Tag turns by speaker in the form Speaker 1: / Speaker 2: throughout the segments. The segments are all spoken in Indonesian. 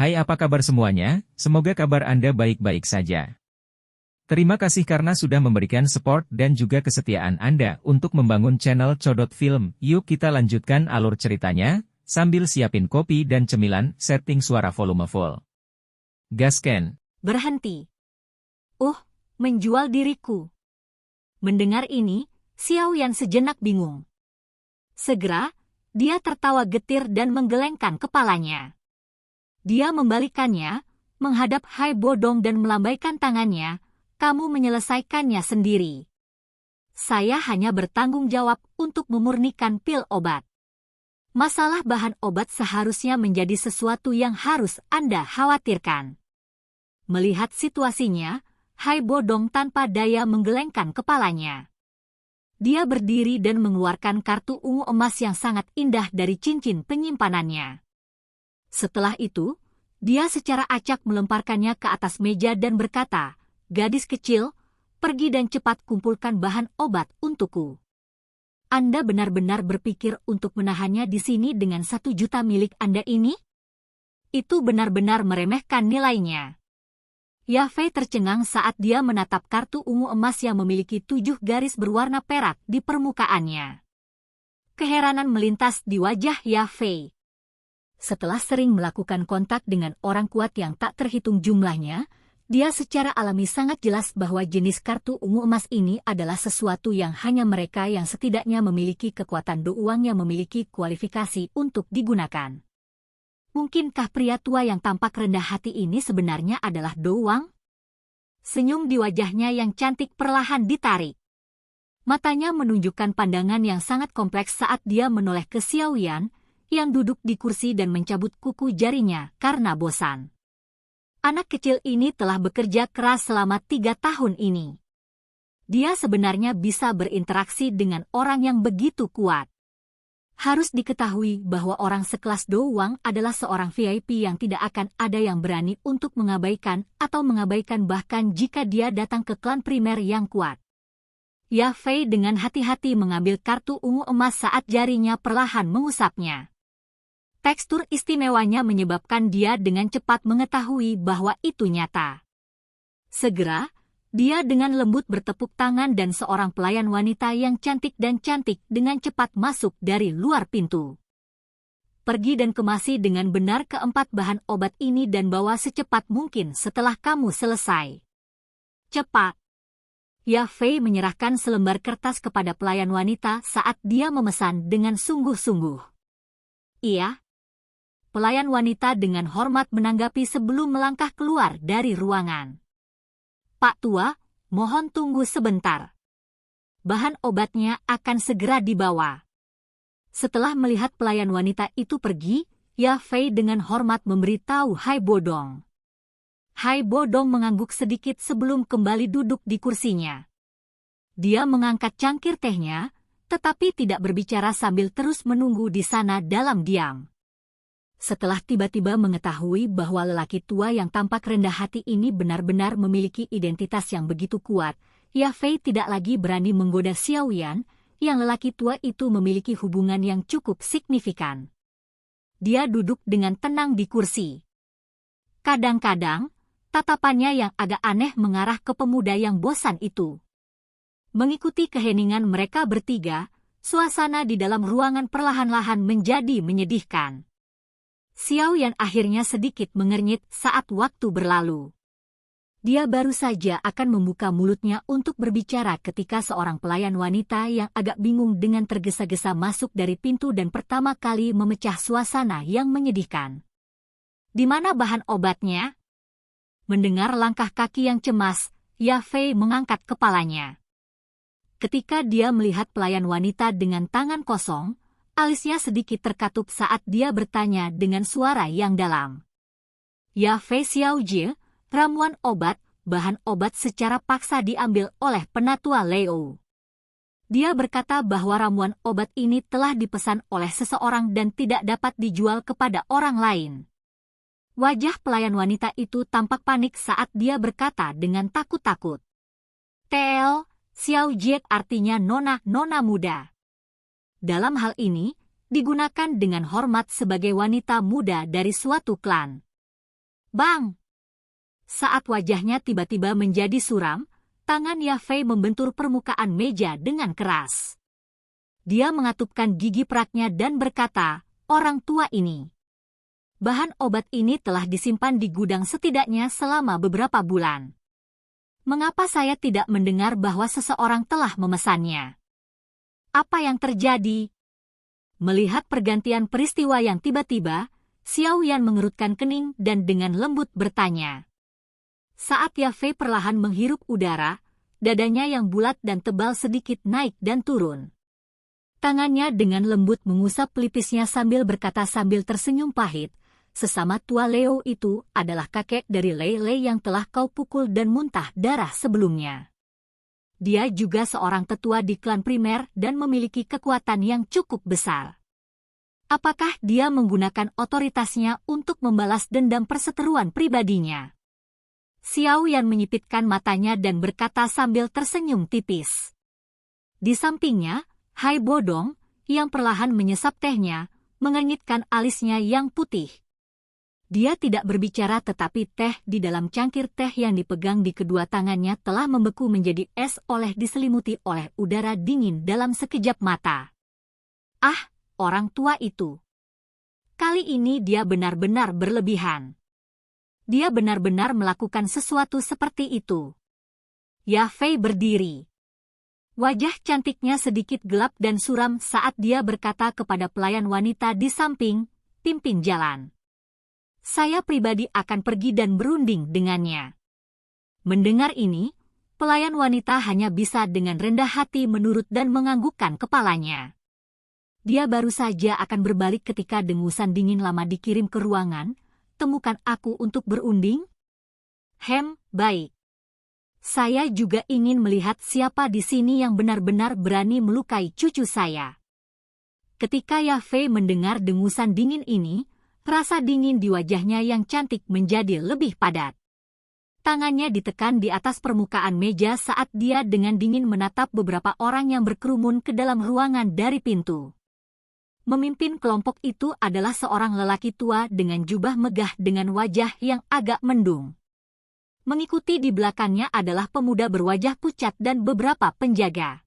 Speaker 1: Hai, apa kabar semuanya? Semoga kabar Anda baik-baik saja. Terima kasih karena sudah memberikan support dan juga kesetiaan Anda untuk membangun channel Codot Film. Yuk kita lanjutkan alur ceritanya, sambil siapin kopi dan cemilan, setting suara volume full. Gasken.
Speaker 2: Berhenti. Menjual diriku. Mendengar ini, Xiao Yan sejenak bingung. Segera, dia tertawa getir dan menggelengkan kepalanya. Dia membalikannya, menghadap Hai Bodong dan melambaikan tangannya. Kamu menyelesaikannya sendiri. Saya hanya bertanggung jawab untuk memurnikan pil obat. Masalah bahan obat seharusnya menjadi sesuatu yang harus Anda khawatirkan. Melihat situasinya, Hai Bodong tanpa daya menggelengkan kepalanya. Dia berdiri dan mengeluarkan kartu ungu emas yang sangat indah dari cincin penyimpanannya. Setelah itu, dia secara acak melemparkannya ke atas meja dan berkata, "Gadis kecil, pergi dan cepat kumpulkan bahan obat untukku. Anda benar-benar berpikir untuk menahannya di sini dengan 1 juta milik Anda ini? Itu benar-benar meremehkan nilainya." Yafei tercengang saat dia menatap kartu ungu emas yang memiliki 7 garis berwarna perak di permukaannya. Keheranan melintas di wajah Yafei. Setelah sering melakukan kontak dengan orang kuat yang tak terhitung jumlahnya, dia secara alami sangat jelas bahwa jenis kartu ungu emas ini adalah sesuatu yang hanya mereka yang setidaknya memiliki kekuatan douang yang memiliki kualifikasi untuk digunakan. Mungkinkah pria tua yang tampak rendah hati ini sebenarnya adalah douang? Senyum di wajahnya yang cantik perlahan ditarik. Matanya menunjukkan pandangan yang sangat kompleks saat dia menoleh ke Xiao Yan, yang duduk di kursi dan mencabut kuku jarinya karena bosan. Anak kecil ini telah bekerja keras selama 3 tahun ini. Dia sebenarnya bisa berinteraksi dengan orang yang begitu kuat. Harus diketahui bahwa orang sekelas Douang adalah seorang VIP yang tidak akan ada yang berani untuk mengabaikan atau mengabaikan bahkan jika dia datang ke klan primer yang kuat. Yafei dengan hati-hati mengambil kartu ungu emas saat jarinya perlahan mengusapnya. Tekstur istimewanya menyebabkan dia dengan cepat mengetahui bahwa itu nyata. Segera, dia dengan lembut bertepuk tangan dan seorang pelayan wanita yang cantik dengan cepat masuk dari luar pintu. Pergi dan kemasi dengan benar keempat bahan obat ini dan bawa secepat mungkin setelah kamu selesai. Cepat. Yafei menyerahkan selembar kertas kepada pelayan wanita saat dia memesan dengan sungguh-sungguh. Iya. Pelayan wanita dengan hormat menanggapi sebelum melangkah keluar dari ruangan. Pak Tua, mohon tunggu sebentar. Bahan obatnya akan segera dibawa. Setelah melihat pelayan wanita itu pergi, Yafei dengan hormat memberitahu Hai Bodong. Hai Bodong mengangguk sedikit sebelum kembali duduk di kursinya. Dia mengangkat cangkir tehnya, tetapi tidak berbicara sambil terus menunggu di sana dalam diam. Setelah tiba-tiba mengetahui bahwa lelaki tua yang tampak rendah hati ini benar-benar memiliki identitas yang begitu kuat, Yafei tidak lagi berani menggoda Xiao Yan, yang lelaki tua itu memiliki hubungan yang cukup signifikan. Dia duduk dengan tenang di kursi. Kadang-kadang, tatapannya yang agak aneh mengarah ke pemuda yang bosan itu. Mengikuti keheningan mereka bertiga, suasana di dalam ruangan perlahan-lahan menjadi menyedihkan. Xiao Yan akhirnya sedikit mengernyit saat waktu berlalu. Dia baru saja akan membuka mulutnya untuk berbicara ketika seorang pelayan wanita yang agak bingung dengan tergesa-gesa masuk dari pintu dan pertama kali memecah suasana yang menyedihkan. "Di mana bahan obatnya?" Mendengar langkah kaki yang cemas, Yafei mengangkat kepalanya. Ketika dia melihat pelayan wanita dengan tangan kosong, alisnya sedikit terkatup saat dia bertanya dengan suara yang dalam. "Yafei Xiaojie, ramuan obat, bahan obat secara paksa diambil oleh penatua Leo." Dia berkata bahwa ramuan obat ini telah dipesan oleh seseorang dan tidak dapat dijual kepada orang lain. Wajah pelayan wanita itu tampak panik saat dia berkata dengan takut-takut. "TL, Xiaojie artinya nona muda. Dalam hal ini, digunakan dengan hormat sebagai wanita muda dari suatu klan. Bang! Saat wajahnya tiba-tiba menjadi suram, tangan Yafei membentur permukaan meja dengan keras. Dia mengatupkan gigi peraknya dan berkata, "Orang tua ini. Bahan obat ini telah disimpan di gudang setidaknya selama beberapa bulan. Mengapa saya tidak mendengar bahwa seseorang telah memesannya? Apa yang terjadi?" Melihat pergantian peristiwa yang tiba-tiba, Xiao Yan mengerutkan kening dan dengan lembut bertanya. Saat Yafei perlahan menghirup udara, dadanya yang bulat dan tebal sedikit naik dan turun. Tangannya dengan lembut mengusap pelipisnya sambil berkata sambil tersenyum pahit, "Sesama tua Leo itu adalah kakek dari Lei Lei yang telah kau pukul dan muntah darah sebelumnya. Dia juga seorang tetua di klan primer dan memiliki kekuatan yang cukup besar. Apakah dia menggunakan otoritasnya untuk membalas dendam perseteruan pribadinya?" Xiao Yan menyipitkan matanya dan berkata sambil tersenyum tipis. Di sampingnya, Hai Bodong, yang perlahan menyesap tehnya, mengernyitkan alisnya yang putih. Dia tidak berbicara tetapi teh di dalam cangkir teh yang dipegang di kedua tangannya telah membeku menjadi es oleh diselimuti oleh udara dingin dalam sekejap mata. Ah, orang tua itu. Kali ini dia benar-benar berlebihan. Dia benar-benar melakukan sesuatu seperti itu. Yafei berdiri. Wajah cantiknya sedikit gelap dan suram saat dia berkata kepada pelayan wanita di samping, "Pimpin jalan. Saya pribadi akan pergi dan berunding dengannya." Mendengar ini, pelayan wanita hanya bisa dengan rendah hati menurut dan menganggukkan kepalanya. Dia baru saja akan berbalik ketika dengusan dingin lama dikirim ke ruangan. "Temukan aku untuk berunding?" Baik. Saya juga ingin melihat siapa di sini yang benar-benar berani melukai cucu saya." Ketika Yafei mendengar dengusan dingin ini, rasa dingin di wajahnya yang cantik menjadi lebih padat. Tangannya ditekan di atas permukaan meja saat dia dengan dingin menatap beberapa orang yang berkerumun ke dalam ruangan dari pintu. Memimpin kelompok itu adalah seorang lelaki tua dengan jubah megah dengan wajah yang agak mendung. Mengikuti di belakangnya adalah pemuda berwajah pucat dan beberapa penjaga.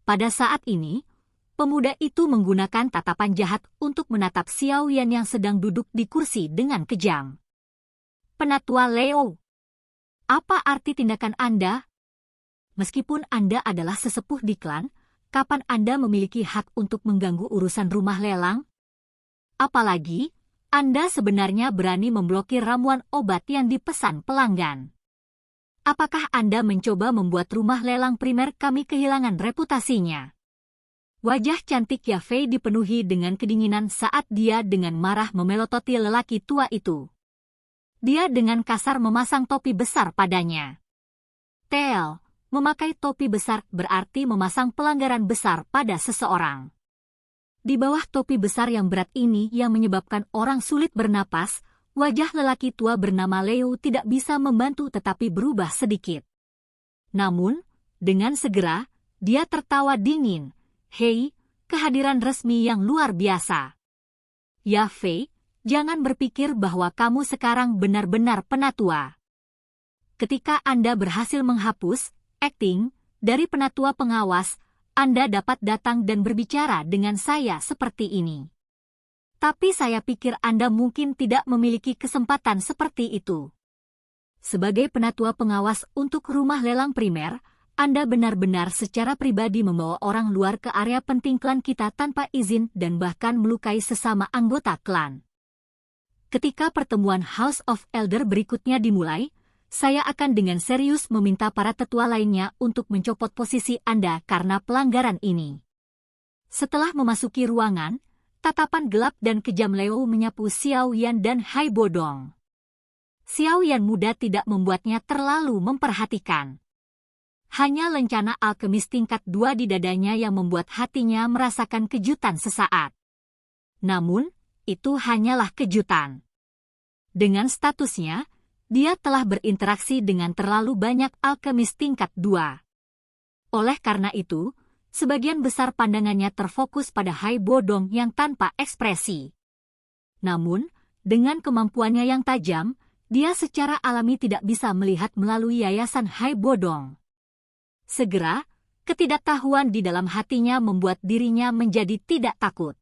Speaker 2: Pada saat ini, pemuda itu menggunakan tatapan jahat untuk menatap Xiao Yan yang sedang duduk di kursi dengan kejam. "Penatua Leo, apa arti tindakan Anda? Meskipun Anda adalah sesepuh di klan, kapan Anda memiliki hak untuk mengganggu urusan rumah lelang? Apalagi, Anda sebenarnya berani memblokir ramuan obat yang dipesan pelanggan. Apakah Anda mencoba membuat rumah lelang primer kami kehilangan reputasinya?" Wajah cantik Yafei dipenuhi dengan kedinginan saat dia dengan marah memelototi lelaki tua itu. Dia dengan kasar memasang topi besar padanya. "Tel, memakai topi besar berarti memasang pelanggaran besar pada seseorang. Di bawah topi besar yang berat ini yang menyebabkan orang sulit bernapas, wajah lelaki tua bernama Leo tidak bisa membantu tetapi berubah sedikit. Namun, dengan segera, dia tertawa dingin. "Hei, kehadiran resmi yang luar biasa. Yafei, jangan berpikir bahwa kamu sekarang benar-benar penatua. Ketika Anda berhasil menghapus acting dari penatua pengawas, Anda dapat datang dan berbicara dengan saya seperti ini. Tapi saya pikir Anda mungkin tidak memiliki kesempatan seperti itu. Sebagai penatua pengawas untuk rumah lelang primer, Anda benar-benar secara pribadi membawa orang luar ke area penting klan kita tanpa izin dan bahkan melukai sesama anggota klan. Ketika pertemuan House of Elder berikutnya dimulai, saya akan dengan serius meminta para tetua lainnya untuk mencopot posisi Anda karena pelanggaran ini." Setelah memasuki ruangan, tatapan gelap dan kejam Leo menyapu Xiao Yan dan Hai Bodong. Xiao Yan muda tidak membuatnya terlalu memperhatikan. Hanya lencana alkemis tingkat 2 di dadanya yang membuat hatinya merasakan kejutan sesaat. Namun, itu hanyalah kejutan. Dengan statusnya, dia telah berinteraksi dengan terlalu banyak alkemis tingkat 2. Oleh karena itu, sebagian besar pandangannya terfokus pada Hai Bodong yang tanpa ekspresi. Namun, dengan kemampuannya yang tajam, dia secara alami tidak bisa melihat melalui yayasan Hai Bodong. Segera, ketidaktahuan di dalam hatinya membuat dirinya menjadi tidak takut.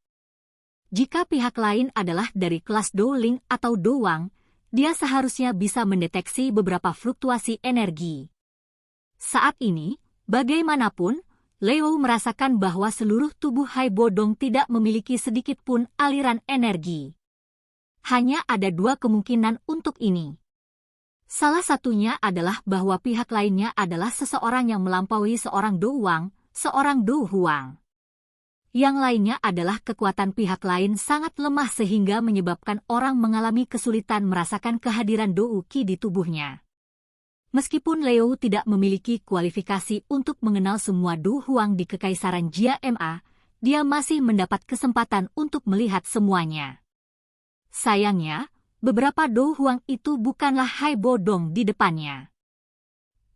Speaker 2: Jika pihak lain adalah dari kelas Douling atau Dowang, dia seharusnya bisa mendeteksi beberapa fluktuasi energi. Saat ini, bagaimanapun, Leo merasakan bahwa seluruh tubuh Hai Bodong tidak memiliki sedikit pun aliran energi. Hanya ada dua kemungkinan untuk ini. Salah satunya adalah bahwa pihak lainnya adalah seseorang yang melampaui seorang Dowang, seorang Do Huang. Yang lainnya adalah kekuatan pihak lain sangat lemah sehingga menyebabkan orang mengalami kesulitan merasakan kehadiran Do Qi di tubuhnya. Meskipun Leo tidak memiliki kualifikasi untuk mengenal semua Do Huang di Kekaisaran Jia Ma, dia masih mendapat kesempatan untuk melihat semuanya. Sayangnya, beberapa Do Huang itu bukanlah Hai Bodong di depannya.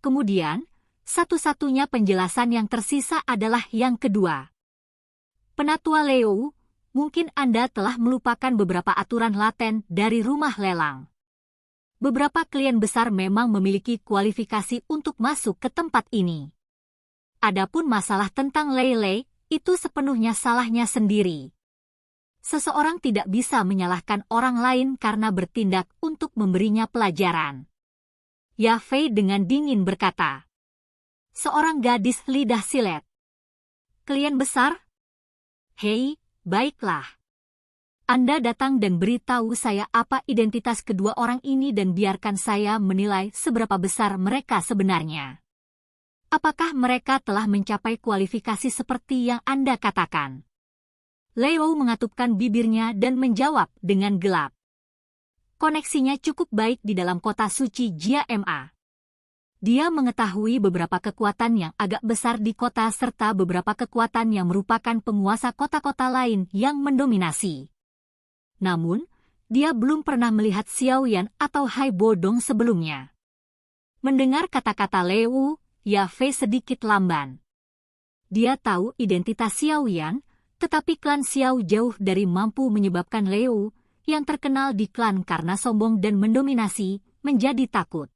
Speaker 2: Kemudian, satu-satunya penjelasan yang tersisa adalah yang kedua. Penatua Leo, mungkin Anda telah melupakan beberapa aturan laten dari rumah lelang. Beberapa klien besar memang memiliki kualifikasi untuk masuk ke tempat ini. Adapun masalah tentang Lei, itu sepenuhnya salahnya sendiri. Seseorang tidak bisa menyalahkan orang lain karena bertindak untuk memberinya pelajaran. Ya Fei dengan dingin berkata. Seorang gadis lidah silet. Klien besar? Hei, baiklah. Anda datang dan beritahu saya apa identitas kedua orang ini dan biarkan saya menilai seberapa besar mereka sebenarnya. Apakah mereka telah mencapai kualifikasi seperti yang Anda katakan? Leo mengatupkan bibirnya dan menjawab dengan gelap. Koneksinya cukup baik di dalam kota suci Jia Ma. Dia mengetahui beberapa kekuatan yang agak besar di kota serta beberapa kekuatan yang merupakan penguasa kota-kota lain yang mendominasi. Namun, dia belum pernah melihat Xiaoyan atau Hai Bodong sebelumnya. Mendengar kata-kata Leo, Ya Fei sedikit lamban. Dia tahu identitas Xiaoyan, tetapi klan Xiao jauh dari mampu menyebabkan Leo, yang terkenal di klan karena sombong dan mendominasi, menjadi takut.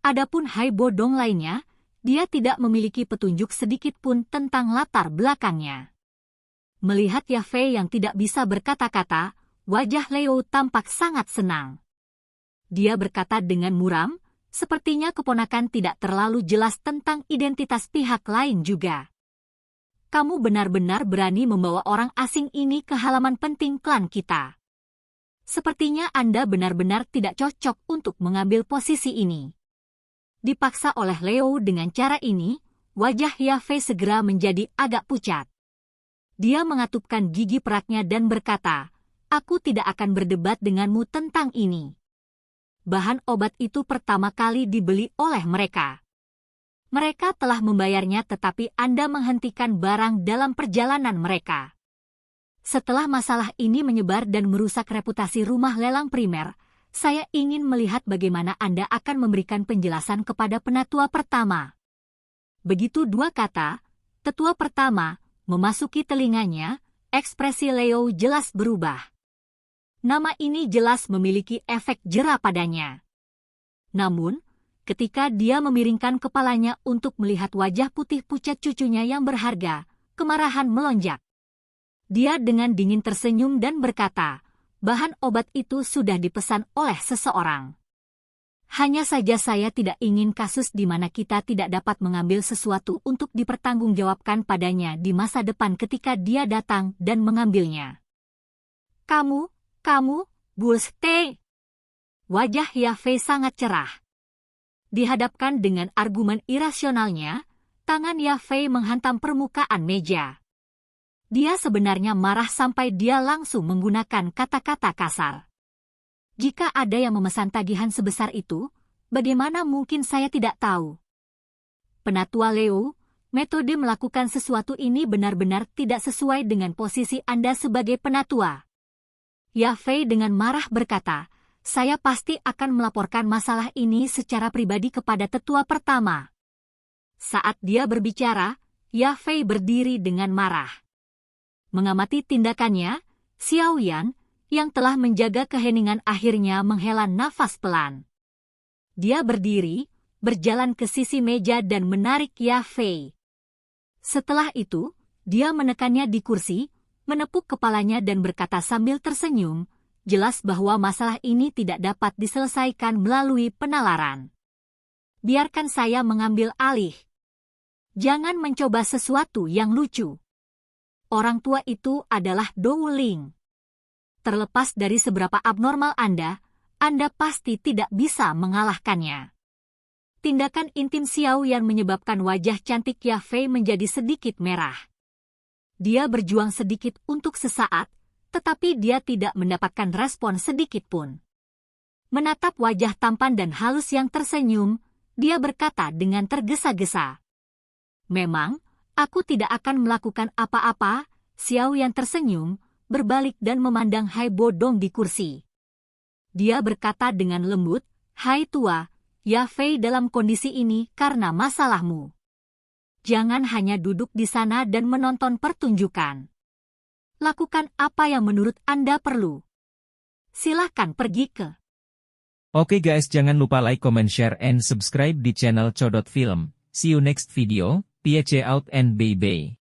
Speaker 2: Adapun Hai Bodong lainnya, dia tidak memiliki petunjuk sedikit pun tentang latar belakangnya. Melihat Ya Fei yang tidak bisa berkata-kata, wajah Leo tampak sangat senang. Dia berkata dengan muram, sepertinya keponakan tidak terlalu jelas tentang identitas pihak lain juga. Kamu benar-benar berani membawa orang asing ini ke halaman penting klan kita. Sepertinya Anda benar-benar tidak cocok untuk mengambil posisi ini. Dipaksa oleh Leo dengan cara ini, wajah Ya Fei segera menjadi agak pucat. Dia mengatupkan gigi peraknya dan berkata, aku tidak akan berdebat denganmu tentang ini. Bahan obat itu pertama kali dibeli oleh mereka. Mereka telah membayarnya tetapi Anda menghentikan barang dalam perjalanan mereka. Setelah masalah ini menyebar dan merusak reputasi rumah lelang primer, saya ingin melihat bagaimana Anda akan memberikan penjelasan kepada penatua pertama. Begitu dua kata, tetua pertama, memasuki telinganya, ekspresi Leo jelas berubah. Nama ini jelas memiliki efek jera padanya. Namun, ketika dia memiringkan kepalanya untuk melihat wajah putih pucat cucunya yang berharga, kemarahan melonjak. Dia dengan dingin tersenyum dan berkata, bahan obat itu sudah dipesan oleh seseorang. Hanya saja saya tidak ingin kasus di mana kita tidak dapat mengambil sesuatu untuk dipertanggungjawabkan padanya di masa depan ketika dia datang dan mengambilnya. Kamu, Buste. Wajah Ya Fei sangat cerah. Dihadapkan dengan argumen irasionalnya, tangan Ya Fei menghantam permukaan meja. Dia sebenarnya marah sampai dia langsung menggunakan kata-kata kasar. Jika ada yang memesan tagihan sebesar itu, bagaimana mungkin saya tidak tahu? Penatua Leo, metode melakukan sesuatu ini benar-benar tidak sesuai dengan posisi Anda sebagai penatua. Ya Fei dengan marah berkata, saya pasti akan melaporkan masalah ini secara pribadi kepada tetua pertama. Saat dia berbicara, Ya Fei berdiri dengan marah. Mengamati tindakannya, Xiaoyan, yang telah menjaga keheningan akhirnya menghela nafas pelan. Dia berdiri, berjalan ke sisi meja dan menarik Ya Fei. Setelah itu, dia menekannya di kursi, menepuk kepalanya dan berkata sambil tersenyum, jelas bahwa masalah ini tidak dapat diselesaikan melalui penalaran. Biarkan saya mengambil alih. Jangan mencoba sesuatu yang lucu. Orang tua itu adalah Dou Ling. Terlepas dari seberapa abnormal Anda pasti tidak bisa mengalahkannya. Tindakan intim Xiao Yan menyebabkan wajah cantik Ya Fei menjadi sedikit merah. Dia berjuang sedikit untuk sesaat, tetapi dia tidak mendapatkan respon sedikit pun. Menatap wajah tampan dan halus yang tersenyum, dia berkata dengan tergesa-gesa. Memang, aku tidak akan melakukan apa-apa. Xiao Yan tersenyum, berbalik dan memandang Hai Bodong di kursi. Dia berkata dengan lembut, Hai tua, Ya Fei dalam kondisi ini karena masalahmu. Jangan hanya duduk di sana dan menonton pertunjukan. Lakukan apa yang menurut Anda perlu. Silahkan pergi ke.
Speaker 1: Oke guys, jangan lupa like, comment, share, and subscribe di channel Codot Film. See you next video, peace out and bye-bye.